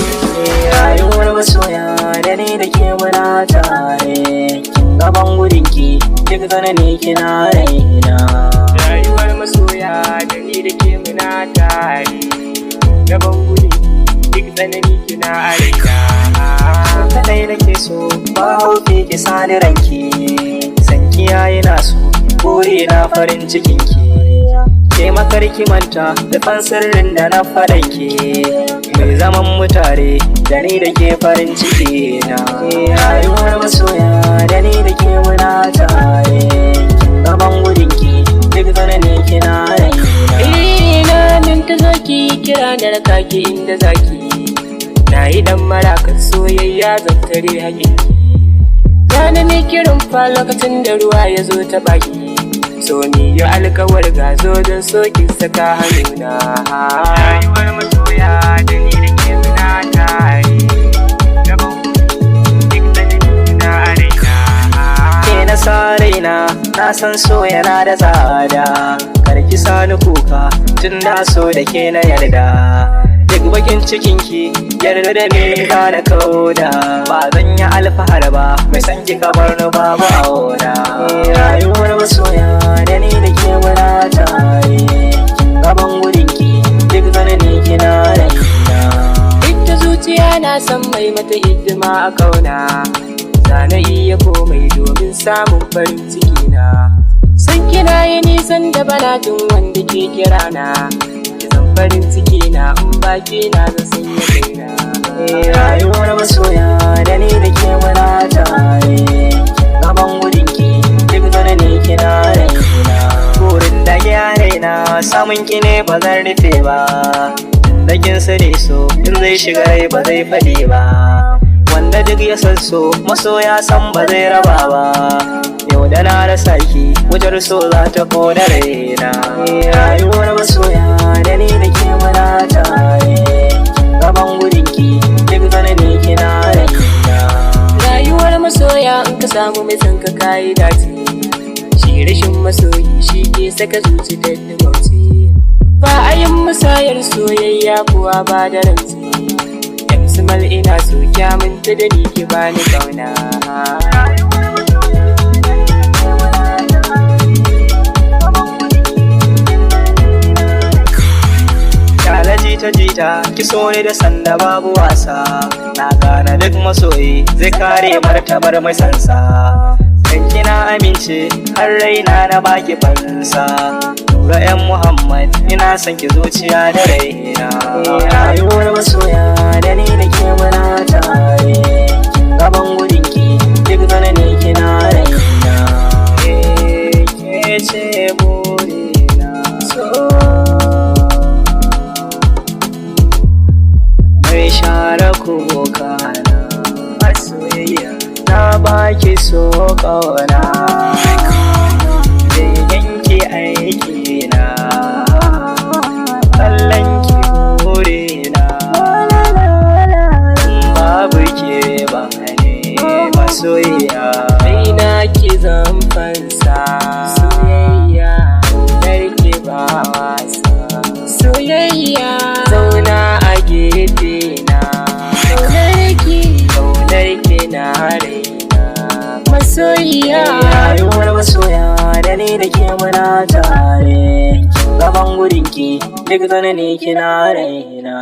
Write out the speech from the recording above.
Rayuwar masoya da ni da ke muna tare, gaban gudunki duk tsanani kina raina. Rayuwar masoya da ni da ke muna tare, gaban gudunki duk tsanani kina raina. Kadai nake so ba hauke ki sani ranki, sanki yayi naso buri na farin cikinki. Ke makarki manta da sirrin da na faɗanki, mai zaman mutare da ni da ke farin ciki na. Rayuwar masoya da ni da ke muna tare, gaban gudunki duk tsanani kina raina. Ina nan ta zaki kira da rakaki inda zaki, na yi dan marakar soyayya zaftare haƙinki. Gane ne kirin fa lokacin da ruwa ya zo ta baki, so ni yi alkawar gazo don sokin saka hannuna. Rayuwar masoya da ni da ke muna tare, gaban duk tsanani na raina. Ke na sa raina na san so yana da tsada, karki sani kuka tun da so da ke na yarda. Duk bakin cikinki yarda da ni ba da kauda, ba zan yi alfahar ba mai san ki kamar ni babu auna. Rayuwar masoya da ni da ke muna tare, gaban gudunki duk tsanani kina raina. Ita zuciya na san mai mata hidima a kauna, zana iya komai domin samun farin ciki na. San kina yi nisan da bana jin wanda ke kira na, zan farin ciki na in baki na zan sanya kaina. Rayuwar masoya da ni da ke muna tare, gaban gudunki duk tsanani kina raina. Burin da ya raina samun ki ne ba zan rufe ba, da kin sani so in zai shiga rai ba zai faɗi ba. Wanda duk ya san so masoya san ba zai raba ba, yau da na rasa ki wutar so za ta kona raina. Rayuwar masoya da ni da ke muna tare, gaban gudunki duk tsanani kina raina. Rayuwar masoya in ka samu mai son ka kayi dace, shi rashin masoyi shi ke saka zuci ta dumauce. Ba a yin musayar soyayya kuwa ba da rantsi, mal ina so kyamunta da ni ki bani kauna. Kyala jita ki so ni da sanda babu wasa, na gane duk masoyi zai kare martabar mai sansa. Dan kina amince har raina na baki fansa, Nura ‘yan Muhammad ina son ki zuciya da raina. Rayuwar masoya da ni da ke muna tare, gaban gudunki duk tsanani kina raina. Ke ce burina so, mai share kubokana a soyayya na baki so ƙauna. Yanki aiki na kallon ki burina, babu ke ba ne masoyiya. Raina ki zan fansa, soyayya narke ba wasa. Soyayya zauna a gefe na, kaunar ki na raina masoyiya. Rayuwar masoya da ni da ke muna tare, gaban gudunki duk tsanani kina raina.